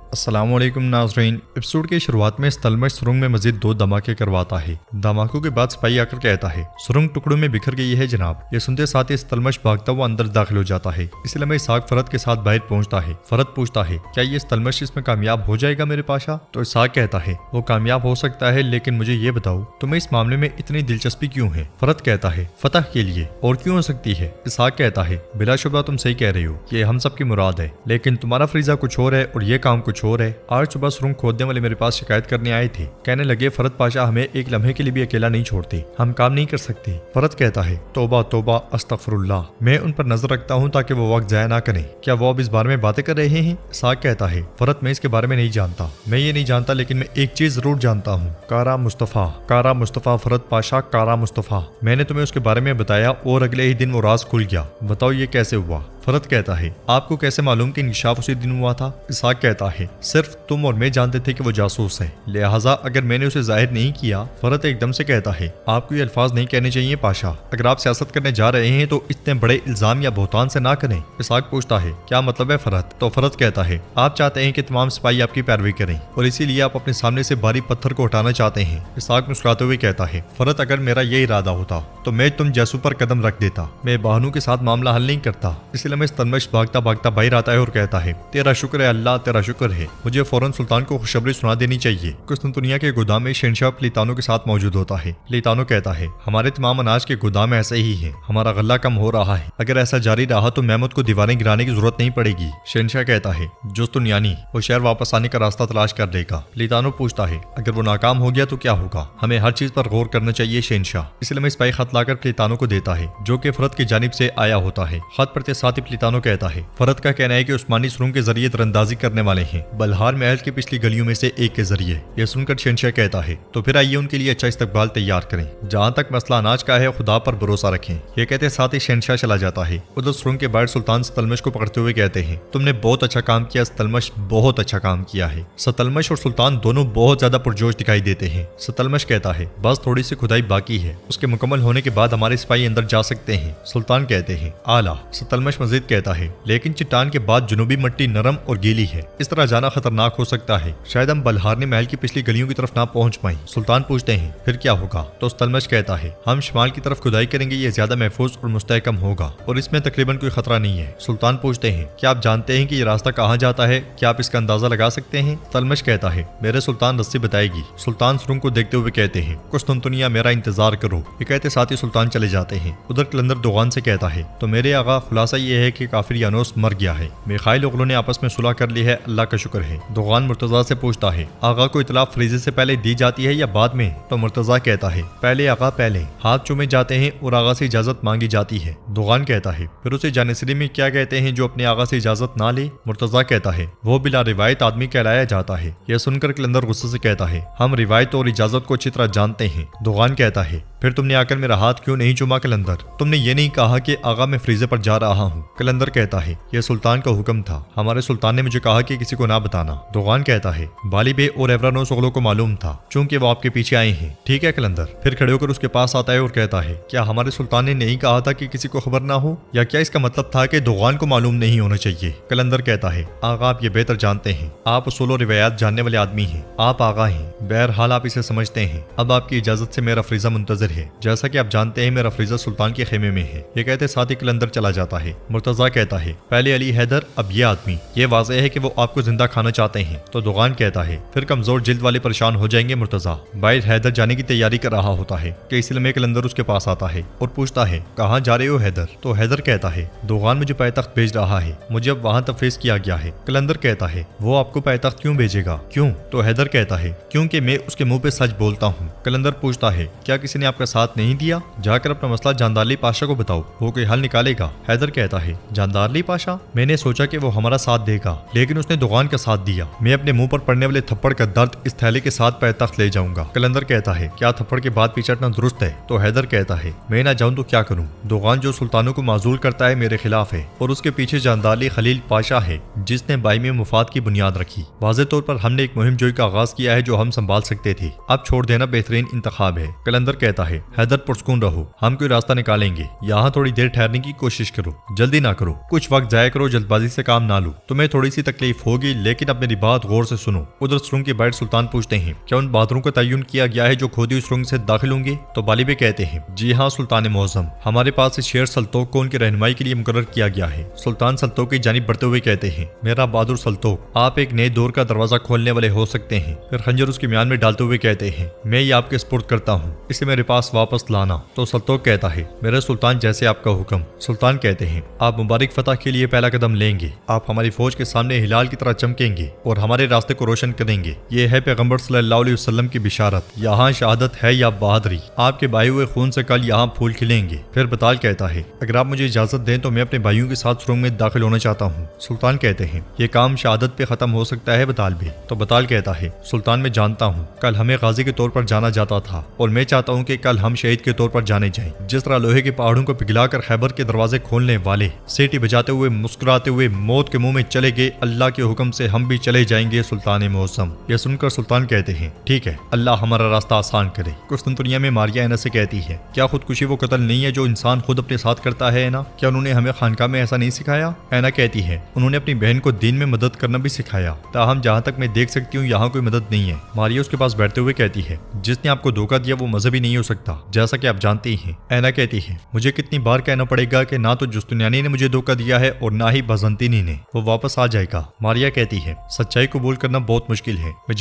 अस्सलाम वालेकुम नाज़रीन। एपिसोड की शुरुआत में तलमश सुरंग में मजीद 2 धमाके करवाता है। धमाकों के बाद सिपाही आकर कहता है सुरंग टुकड़ों में बिखर गई है जनाब। ये सुनते साथ ही तलमश भागता हुआ अंदर दाखिल हो जाता है। इसलिए मैं इसहाक फरद के साथ बाहर पहुंचता है। फरद पूछता है क्या ये तलमश इसमें कामयाब हो जाएगा मेरे पाशा? तो इसहाक कहता है वो कामयाब हो सकता है, लेकिन मुझे ये बताओ तुम्हें इस मामले में इतनी दिलचस्पी क्यों है? फरद कहता है फतह के लिए। और क्यों हो सकती है? इसहाक कहता है बिलाशुबा तुम सही कह रहे हो, ये हम सब की मुराद है, लेकिन तुम्हारा फरीजा कुछ और है और ये काम कुछ और है। आज सुबह सुरंग खोदने वाले मेरे पास शिकायत करने आए थे। कहने लगे फरद पाशा हमें एक लम्हे के लिए भी अकेला नहीं छोड़ते, हम काम नहीं कर सकते। फरद कहता है तौबा तौबा अस्तगफिरुल्लाह। मैं उन पर नजर रखता हूँ ताकि वो वक्त जाया ना करें। क्या वो अब इस बारे में बातें कर रहे हैं? साक कहता है फरद मैं इसके बारे में नहीं जानता, मैं ये नहीं जानता, लेकिन मैं एक चीज जरूर जानता हूँ। कारा मुस्तफा फरद पाशा कारा मुस्तफा। मैंने तुम्हें उसके बारे में बताया और अगले ही दिन वो राज खुल गया। बताओ ये कैसे हुआ? फरद कहता है आपको कैसे मालूम कि इंकशाफ उसी दिन हुआ था? इसहाक कहता है सिर्फ तुम और मैं जानते थे कि वो जासूस है, लिहाजा अगर मैंने उसे जाहिर नहीं किया। फरद एकदम से कहता है आपको ये अल्फाज नहीं कहने चाहिए पाशा, अगर आप सियासत करने जा रहे हैं तो इतने बड़े इल्जाम या बहुतान से ना करें। इसहाक पूछता है क्या मतलब है फरद? तो फरद कहता है आप चाहते हैं कि तमाम सिपाही आपकी पैरवी करें और इसीलिए आप अपने सामने से भारी पत्थर को हटाना चाहते हैं। इसहाक मुस्कुराते हुए कहता है फरद अगर मेरा ये इरादा होता तो मैं तुम जैसू पर कदम रख देता, मैं बहानों के साथ मामला हल नहीं करता। इसलिए मैं तलमश भागता भागता बाहर आता है और कहता है तेरा शुक्र है अल्लाह, तेरा शुक्र है। मुझे फौरन सुल्तान को खुशखबरी सुना देनी चाहिए। कुस्तुनतुनिया के गोदाम में शहंशाह लितानो के साथ मौजूद होता है। लितानो कहता है हमारे तमाम अनाज के गोदाम ऐसे ही है, हमारा गल्ला कम हो रहा है, अगर ऐसा जारी रहा तो महमूद को दीवारें गिराने की जरूरत नहीं पड़ेगी। शहंशाह कहता है जोस्तुनियानी वो शहर वापस आने का रास्ता तलाश कर लेगा। लितानो पूछता है अगर वो नाकाम हो गया तो क्या होगा? हमें हर चीज पर गौर करना चाहिए शहंशाह। इसलिए मैं स्पाई खत लाकर लितानो को देता है जो कि फरद की जानिब से आया होता है। खत पढ़ते साथ ही लितानो कहता है फरद का कहना है कि उस्मानी सुरंग के जरिए तीरंदाजी करने वाले हैं, बलहार महल की पिछली गलियों में से एक के जरिए। यह सुनकर शहंशाह कहता है तो फिर आइए उनके लिए अच्छा इस्तकबाल तैयार करें। जहां तक मसला अनाज का है खुदा पर भरोसा रखें। ये कहते साथ ही शहंशाह चला जाता है। उधर सुरंग के बाहर सुल्तान सतलमश को पकड़ते हुए कहते हैं तुमने बहुत अच्छा काम किया सतलमश, बहुत अच्छा काम किया है। सतलमश और सुल्तान दोनों बहुत ज्यादा पुरजोश दिखाई देते हैं। सतलमश कहता है बस थोड़ी सी खुदाई बाकी है, उसके मुकम्मल होने के बाद हमारे सिपाही अंदर जा सकते हैं। सुल्तान कहते हैं आला। सतलमश मजीद कहता है लेकिन चट्टान के बाद जुनूबी मिट्टी नरम और गीली है, इस तरह जाना खतरनाक हो सकता है, शायद हम बलहारने महल की पिछली गलियों की तरफ ना पहुंच पाए। सुल्तान पूछते हैं फिर क्या होगा? तो तलमश कहता है हम शिमाल की तरफ खुदाई करेंगे, ये ज्यादा महफूज और मुस्तहकम होगा और इसमें तकरीबन कोई खतरा नहीं है। सुल्तान पूछते हैं क्या आप जानते हैं कि ये रास्ता कहाँ जाता है? क्या आप इसका अंदाजा लगा सकते हैं? तलमश कहता है मेरे सुल्तान रस्सी बताएगी। सुल्तान सुरंग को देखते हुए कहते हैं कुस्तुनतुनिया मेरा इंतजार करो। ये कहते साथ ही सुल्तान चले जाते हैं। उधर कलंदर दोगान से कहता है तो मेरे आगा खुलासा ये है कि काफिर यानोस मर गया है, मिखाइल ओगलों ने आपस में सुलह कर ली है, अल्लाह का शुक्र है। दोगान मुर्तजा से पूछता है आगा को इतला फरीजे से पहले दी जाती है या बाद में? तो मुर्तजा कहता है पहले आगा, पहले हाथ चूमे जाते हैं और आगा से इजाजत मांगी जाती है। दोगान कहता है फिर उसे जानिसरी में क्या कहते हैं जो अपने आगा से इजाजत ना ले? मुर्तजा कहता है वो बिला रिवायत आदमी कहलाया जाता है। यह सुनकर कलंदर गुस्से से कहता है हम रिवायत और इजाजत को अच्छी तरह जानते हैं। दोगान कहता है फिर तुमने आकर मेरा हाथ क्यों नहीं चूमा? कलंदर तुमने ये नहीं कहा कि आगा मैं फ्रीजे पर जा रहा हूँ। कलंदर कहता है यह सुल्तान का हुक्म था, हमारे सुल्तान ने मुझे कहा कि किसी को ना बताना। दोगान कहता है बाली बे और एवरानोस ओगलों को मालूम था चूंकि वो आपके पीछे आए हैं। ठीक है कलंदर फिर खड़े होकर उसके पास आता है और कहता है क्या हमारे सुल्तान ने नहीं कहा था कि किसी को खबर ना हो, या क्या इसका मतलब था कि दोगान को मालूम नहीं होना चाहिए? कलंदर कहता है आगा आप ये बेहतर जानते हैं, आप उसूल और रिवायात जानने वाले आदमी हैं, आप आगा हैं, बहरहाल आप इसे समझते हैं। अब आपकी इजाजत से मेरा फरीजा मुंतजर है, जैसा कि आप जानते हैं मेरा फरीजा सुल्तान के खेमे में है। ये कहते साथ ही कलंदर चला जाता है। मुर्तजा कहता है पहले अली हैदर अब ये आदमी, ये वाज़ेह है कि वो आपको जिंदा खाना चाहते हैं। तो दोगान कहता है फिर कमजोर जिल्द वाले परेशान हो जाएंगे। मुर्तजा बाहर हैदर जाने की तैयारी कर रहा होता है कि इसलिए में कलंदर उसके पास आता है और पूछता है कहाँ जा रहे हो हैदर? तो हैदर कहता है दोगान मुझे पायतख्त भेज रहा है, मुझे अब वहाँ तफवीज किया गया है। कलंदर कहता है वो आपको पायतख्त क्यों भेजेगा? क्यों? तो हैदर कहता है क्योंकि मैं उसके मुंह पे सच बोलता हूँ। कलंदर पूछता है क्या किसी ने आपका साथ नहीं दिया? जाकर अपना मसला जानदारली पाशा को बताओ, वो कोई हल निकालेगा। हैदर कहता है जानदारली पाशा, मैंने सोचा कि वो हमारा साथ देगा, लेकिन उसने दोगान का साथ दिया। मैं अपने मुंह पर पड़ने वाले थप्पड़ का दर्द इस थैले के साथ पायतख्त ले जाऊंगा। कलंदर कहता है क्या थप्पड़ के बाद पीछे हटना दुरुस्त है? तो हैदर कहता है मैं ना जाऊं तो क्या करूं? दोगान जो सुल्तानों को माजूल करता है मेरे खिलाफ है और उसके पीछे जानदारली खलील पाशा है जिसने बाइमी मुफाद की बुनियाद रखी। वाज़े तौर पर हमने एक मुहिम जोई का आगाज किया है जो हम संभाल सकते थे, अब छोड़ देना बेहतरीन इंतखाब है। कलंदर कहता है हैदर पुरस्कून रहो, हम कोई रास्ता निकालेंगे, यहाँ थोड़ी देर ठहरने की कोशिश करो, जल्दी जल्दी ना करो, कुछ वक्त जाया करो, जल्दबाजी से काम ना लो, तुम्हें थोड़ी सी तकलीफ होगी लेकिन अब मेरी बात गौर से सुनो। उधर सुरंग के बाहर सुल्तान पूछते हैं, क्या उन बहादुरों का तयन किया गया है जो खोदी हुई सुरंग से दाखिल होंगे? तो बाली भी कहते हैं, जी हाँ सुल्तान मौज़म, हमारे पास इस शेर सल्तोक को उनकी रहनुमाई के लिए मुकर्रर किया गया है। सुल्तान सल्तोक की जानिब बढ़ते हुए कहते हैं, मेरा बहादुर सल्तोक, आप एक नए दौर का दरवाजा खोलने वाले हो सकते हैं। फिर खंजर उसके म्यान में डालते हुए कहते हैं, मैं ये आपके स्पुर्द करता हूँ, इसे मेरे पास वापस लाना। तो सल्तोक कहता है, मेरे सुल्तान जैसे आपका हुक्म। सुल्तान कहते हैं, आप मुबारक फतह के लिए पहला कदम लेंगे, आप हमारी फौज के सामने हिलाल की तरह चमकेंगे और हमारे रास्ते को रोशन करेंगे। ये है पैगंबर सल्लल्लाहु अलैहि वसल्लम की बिशारत, यहाँ शहादत है या बहादुरी, आपके बहाए हुए खून से कल यहाँ फूल खिलेंगे। फिर बताल कहता है, अगर आप मुझे इजाजत दें तो मैं अपने भाइयों के साथ सुरंग में दाखिल होना चाहता हूँ। सुल्तान कहते हैं, ये काम शहादत पे खत्म हो सकता है बताल भी। तो बताल कहता है, सुल्तान मैं जानता हूँ कल हमें गाजी के तौर पर जाना जाता था और मैं चाहता हूँ कि कल हम शहीद के तौर पर जाने जाएं। जिस तरह लोहे के पहाड़ों को पिघलाकर खैबर के दरवाजे खोलने वाले सीटी बजाते हुए मुस्कुराते हुए मौत के मुंह में चले गए, अल्लाह के हुक्म से हम भी चले जाएंगे सुल्तान मौसम। यह सुनकर सुल्तान कहते हैं, ठीक है, अल्लाह हमारा रास्ता आसान करे। कुस्तुनतुनिया में मारिया एनस से कहती है, क्या खुदकुशी वो कत्ल नहीं है जो इंसान खुद अपने साथ करता है ना? क्या उन्होंने हमें खानका में ऐसा नहीं सिखाया? ऐना कहती है, उन्होंने अपनी बहन को दीन में मदद करना भी सिखाया, ताहम जहाँ तक मैं देख सकती हूँ यहाँ कोई मदद नहीं है। मारिया उसके पास बैठते हुए कहती है, जिसने आपको धोखा दिया वो मजहबी नहीं हो सकता, जैसा कि आप जानते ही हैं। ऐना कहती है, मुझे कितनी बार कहना पड़ेगा कि ना तो जुस्तुनियानी ने मुझे धोखा दिया है और ना ही बजंतीनी ने, वो वापस आ जाएगा। मारिया कहती है, सच्चाई कबूल करना बहुत मुश्किल है, मैं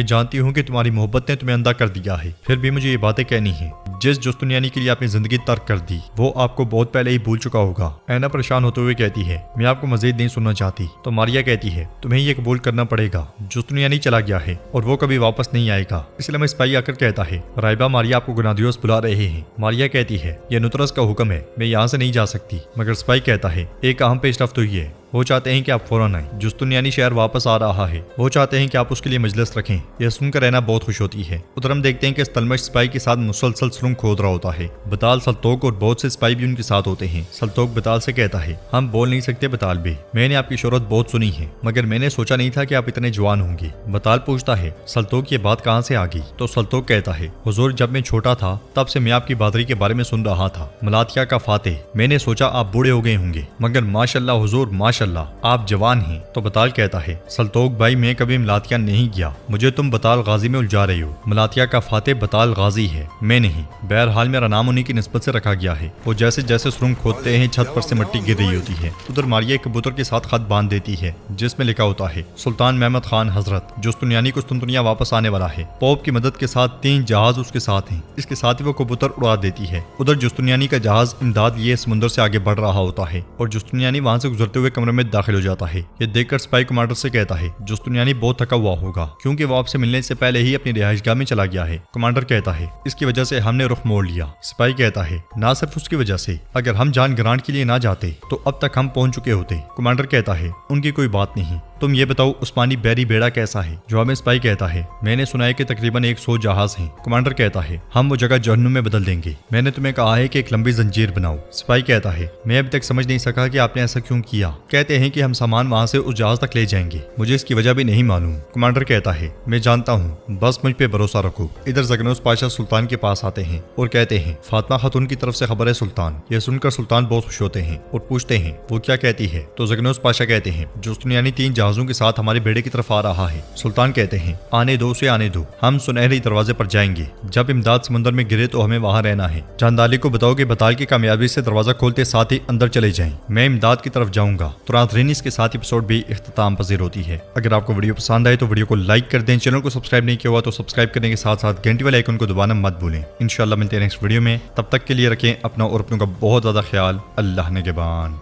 जानती हूँ कि तुम्हारी मोहब्बत ने तुम्हें अंधा कर दिया है, फिर भी मुझे ये बातें कहनी है। जिस जुस्तुनियानी के लिए आपने जिंदगी तर्क कर दी वो आपको बहुत पहले ही भूल चुका होगा। ऐना परेशान होते हुए कहती है, मैं आपको मजीद नहीं सुनना चाहती। तो मारिया कहती है, तुम्हें ये कबूल करना पड़ेगा, जुस्तुनियानी चला गया है और वो कभी वापस नहीं आएगा। इसलिए स्पाई आकर कहता है, राइबा मारिया आपको गुनादियोस बुला रहे हैं। मारिया कहती है, यह नुतरस का हुक्म है, मैं यहाँ से नहीं जा सकती। मगर स्पाई कहता है, एक अहम पेशरफ्त हुई है, वो चाहते हैं कि आप फौरन आए, जुस्तुनियानी शहर वापस आ रहा है, वो चाहते हैं कि आप उसके लिए मजलिस रखें। यह सुनकर रहना बहुत खुश होती है। उधर हम देखते हैं कि तलमश सिपाही के साथ मुसलसल सुरंग खोद रहा होता है। बताल, सल्तोक और बहुत से सिपाही भी उनके साथ होते हैं। सल्तोक बताल से कहता है, हम बोल नहीं सकते बताल भी, मैंने आपकी शोहरत बहुत सुनी है मगर मैंने सोचा नहीं था कि आप इतने जवान होंगे। बताल पूछता है, सल्तोक ये बात कहाँ से आ गई? तो सल्तोक कहता है, हुजूर जब मैं छोटा था तब से मैं आपकी बहादुरी के बारे में सुन रहा था, मलातिया का फातेह, मैंने सोचा आप बूढ़े हो गए होंगे मगर माशाल्लाह हुजूर माशाल्लाह आप जवान हैं। तो बताल कहता है, सल्तोक भाई मैं कभी मलातिया नहीं गया, मुझे तुम बताल गाजी में उलझा रही हो, मलातिया का फातेह बताल गाजी है, मैं नहीं। बहरहाल मेरा नाम उन्हीं की निस्बत से रखा गया है। वो जैसे जैसे सुरंग खोदते हैं छत पर से मिट्टी गिर रही होती है। उधर मारिया एक कबूतर के साथ खत बांध देती है जिसमें लिखा होता है, सुल्तान महमद खान हजरत जुस्तुनियानी कुस्तुनतुनिया वापस आने वाला है, पोप की मदद के साथ 3 जहाज उसके साथ हैं। इसके साथ ही वो कबूतर उड़ा देती है। उधर जुस्तुनियानी का जहाज इमदाद लिए समुद्र से आगे बढ़ रहा होता है और जुस्तुनियानी वहां से गुजरते हुए कमरे में दाखिल हो जाता है। ये देखकर स्पाई कमांडर से कहता है, जुस्तुनियानी बहुत थका हुआ होगा क्योंकि वो आपसे मिलने से पहले ही अपनी रिहाइशगाह में चला गया है। कमांडर कहता है, इसकी वजह से हमने रुख मोड़ लिया। सिपाही कहता है, ना सिर्फ उसकी वजह से, अगर हम जान ग्रांट के लिए ना जाते तो अब तक हम पहुंच चुके होते। कमांडर कहता है, उनकी कोई बात नहीं, तुम ये बताओ उस्मानी बैरी बेड़ा कैसा है? जवाब में सिपाही कहता है, मैंने सुना है कि तकरीबन 100 जहाज हैं। कमांडर कहता है, हम वो जगह जहन्नुम में बदल देंगे, मैंने तुम्हें कहा है कि एक लंबी जंजीर बनाओ। सिपाही कहता है, मैं अभी तक समझ नहीं सका कि आपने ऐसा क्यों किया। कहते हैं कि हम सामान वहां से उस जहाज तक ले जाएंगे, मुझे इसकी वजह भी नहीं मालूम। कमांडर कहता है, मैं जानता हूँ, बस मुझ पे भरोसा रखो। इधर जगनोस पाशा सुल्तान के पास आते हैं और कहते हैं, फातिमा खातून की तरफ से खबर है सुल्तान। यह सुनकर सुल्तान बहुत खुश होते हैं और पूछते हैं, वो क्या कहती है? तो जगनोस पाशा कहते हैं, जुस्तुनियानी 3 जहाजों के साथ हमारे बेड़े की तरफ आ रहा है। सुल्तान कहते हैं, आने दो उसे आने दो, हम सुनहरे दरवाजे पर जाएंगे, जब इमदाद समुद्र में गिरे तो हमें वहां रहना है। जानदाली को बताओ कि बताल की कामयाबी से दरवाजा खोलते साथ ही अंदर चले जाएं, मैं इमदाद की तरफ जाऊंगा। तुरंत रेनिस के साथ एपिसोड भी इख्तिताम पजीर होती है। अगर आपको वीडियो पसंद आए तो वीडियो को लाइक कर दें, चैनल को सब्सक्राइब नहीं किया हुआ तो सब्सक्राइब करने के साथ साथ घंटी वाले आइकन को दबाना मत भूलें। इंशाल्लाह मिलते हैं नेक्स्ट वीडियो में, तब तक के लिए रखें अपना और अपनों का बहुत ज्यादा ख्याल। अल्लाह निगहबान।